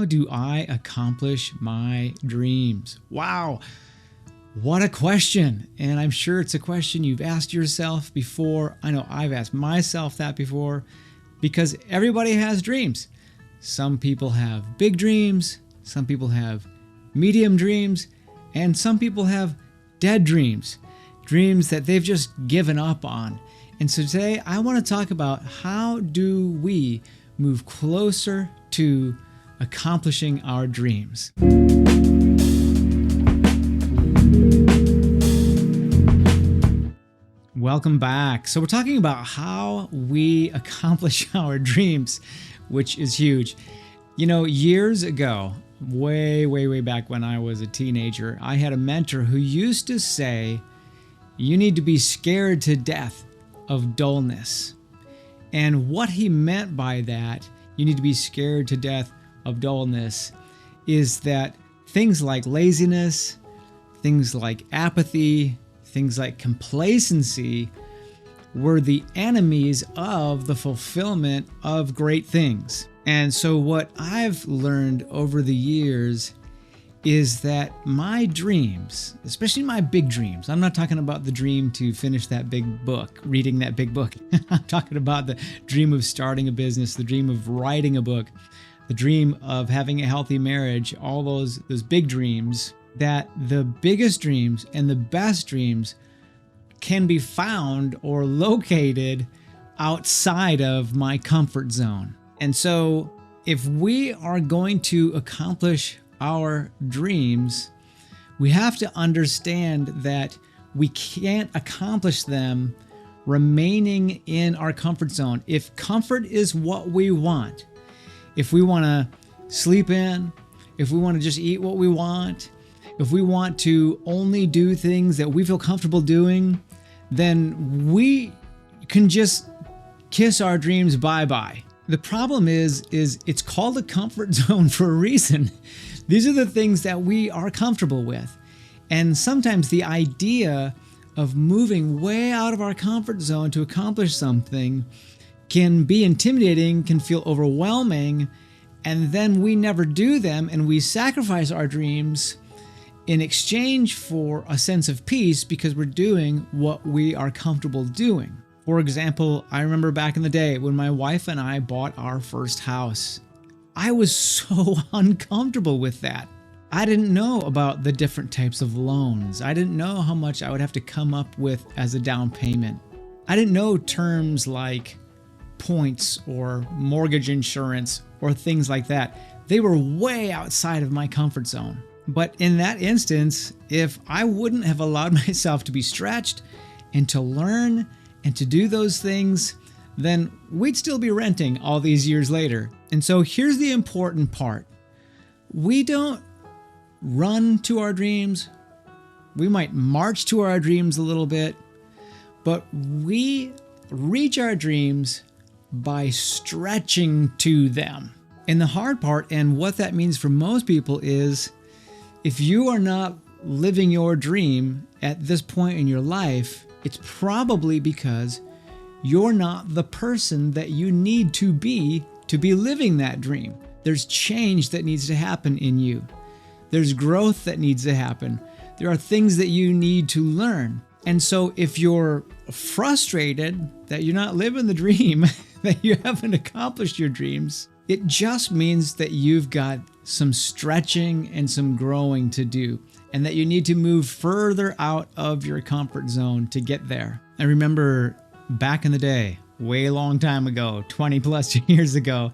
How do I accomplish my dreams? Wow, what a question. And I'm sure it's a question you've asked yourself before. I know I've asked myself that before, because everybody has dreams. Some people have big dreams, some people have medium dreams, and some people have dead dreams, dreams that they've just given up on. And so today I want to talk about how do we move closer to accomplishing our dreams. Welcome back. So we're talking about how we accomplish our dreams, which is huge. You know, years ago, way back when I was a teenager, I had a mentor who used to say, you need to be scared to death of dullness. And what he meant by that, you need to be scared to death of dullness, is that things like laziness, things like apathy, things like complacency were the enemies of the fulfillment of great things. And so what I've learned over the years is that my dreams, especially my big dreams, I'm not talking about the dream to finish that big book, reading that big book. I'm talking about the dream of starting a business, the dream of writing a book, the dream of having a healthy marriage, all those big dreams, that the biggest dreams and the best dreams can be found or located outside of my comfort zone. And so if we are going to accomplish our dreams, we have to understand that we can't accomplish them remaining in our comfort zone. If comfort is what we want, if we want to sleep in, if we want to just eat what we want, if we want to only do things that we feel comfortable doing, then we can just kiss our dreams bye-bye. The problem is it's called a comfort zone for a reason. These are the things that we are comfortable with. And sometimes the idea of moving way out of our comfort zone to accomplish something can be intimidating, can feel overwhelming, and then we never do them and we sacrifice our dreams in exchange for a sense of peace because we're doing what we are comfortable doing. For example, I remember back in the day when my wife and I bought our first house. I was so uncomfortable with that. I didn't know about the different types of loans. I didn't know how much I would have to come up with as a down payment. I didn't know terms like points or mortgage insurance or things like that. They were way outside of my comfort zone. But in that instance, if I wouldn't have allowed myself to be stretched and to learn and to do those things, then we'd still be renting all these years later. And so here's the important part. We don't run to our dreams. We might march to our dreams a little bit, but we reach our dreams by stretching to them. And the hard part, and what that means for most people, is if you are not living your dream at this point in your life, it's probably because you're not the person that you need to be living that dream. There's change that needs to happen in you. There's growth that needs to happen. There are things that you need to learn. And so if you're frustrated that you're not living the dream, that you haven't accomplished your dreams, it just means that you've got some stretching and some growing to do, and that you need to move further out of your comfort zone to get there. I remember back in the day, way long time ago, 20 plus years ago,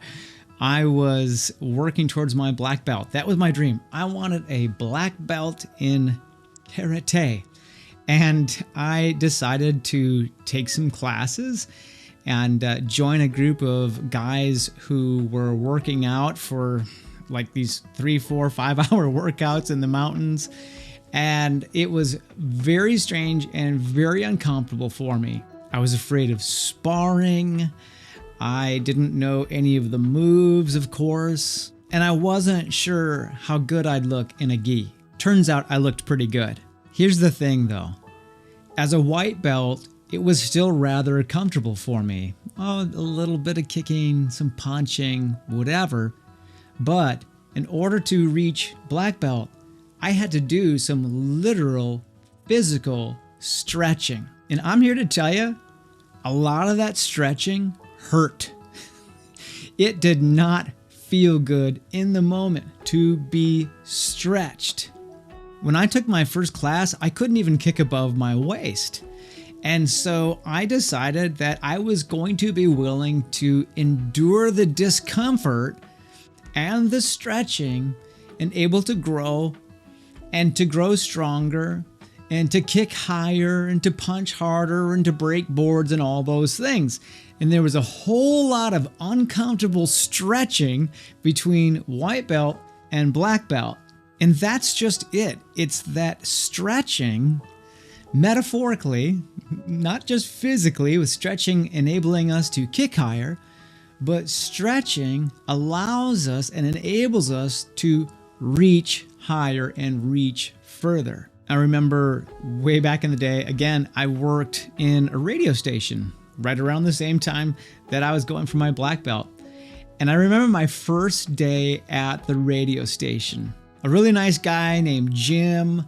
I was working towards my black belt. That was my dream. I wanted a black belt in karate. And I decided to take some classes and join a group of guys who were working out for like these 3, 4, 5-hour workouts in the mountains. And it was very strange and very uncomfortable for me. I was afraid of sparring. I didn't know any of the moves, of course, and I wasn't sure how good I'd look in a gi. Turns out I looked pretty good. Here's the thing though. As a white belt, it was still rather comfortable for me. Oh, a little bit of kicking, some punching, whatever. But in order to reach black belt, I had to do some literal physical stretching. And I'm here to tell you, a lot of that stretching hurt. It did not feel good in the moment to be stretched. When I took my first class, I couldn't even kick above my waist. And so I decided that I was going to be willing to endure the discomfort and the stretching and able to grow and to grow stronger and to kick higher and to punch harder and to break boards and all those things. And there was a whole lot of uncomfortable stretching between white belt and black belt. And that's just it. It's that stretching, metaphorically, not just physically, with stretching enabling us to kick higher, but stretching allows us and enables us to reach higher and reach further. I remember way back in the day, again, I worked in a radio station right around the same time that I was going for my black belt. And I remember my first day at the radio station. A really nice guy named Jim,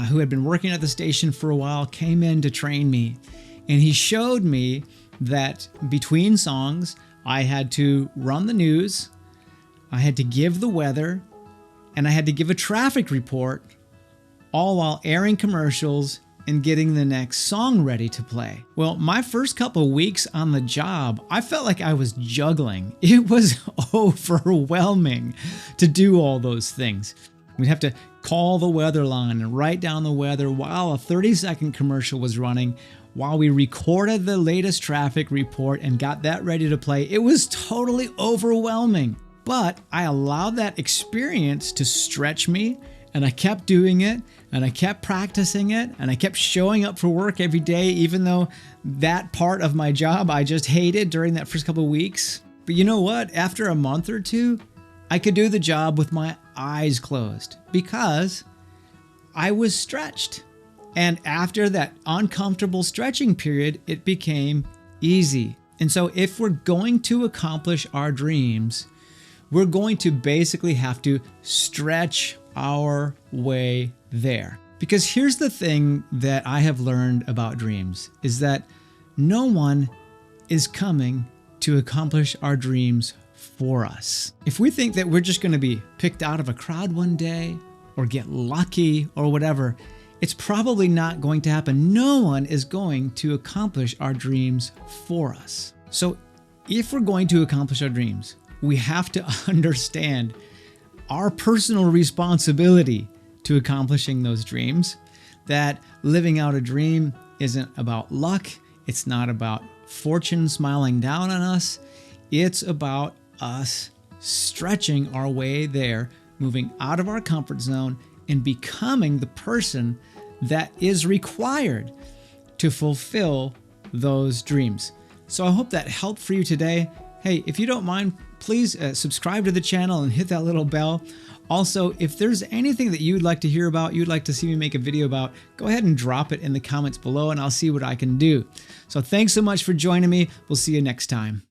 who had been working at the station for a while, came in to train me. And he showed me that between songs, I had to run the news, I had to give the weather, and I had to give a traffic report, all while airing commercials and getting the next song ready to play. Well, my first couple weeks on the job, I felt like I was juggling. It was overwhelming to do all those things. We'd have to call the weather line and write down the weather while a 30-second commercial was running, while we recorded the latest traffic report and got that ready to play. It was totally overwhelming. But I allowed that experience to stretch me, and I kept doing it, and I kept practicing it, and I kept showing up for work every day, even though that part of my job I just hated during that first couple of weeks. But you know what? After a month or two, I could do the job with my eyes closed because I was stretched. And after that uncomfortable stretching period, it became easy. And so if we're going to accomplish our dreams, we're going to basically have to stretch our way there. Because here's the thing that I have learned about dreams is that no one is coming to accomplish our dreams for us. If we think that we're just going to be picked out of a crowd one day or get lucky or whatever, it's probably not going to happen. No one is going to accomplish our dreams for us. So if we're going to accomplish our dreams, we have to understand our personal responsibility to accomplishing those dreams, that living out a dream isn't about luck. It's not about fortune smiling down on us. It's about us stretching our way there, moving out of our comfort zone and becoming the person that is required to fulfill those dreams. So I hope that helped for you today. Hey, if you don't mind, please subscribe to the channel and hit that little bell. Also, if there's anything that you'd like to hear about, you'd like to see me make a video about, go ahead and drop it in the comments below and I'll see what I can do. So thanks so much for joining me. We'll see you next time.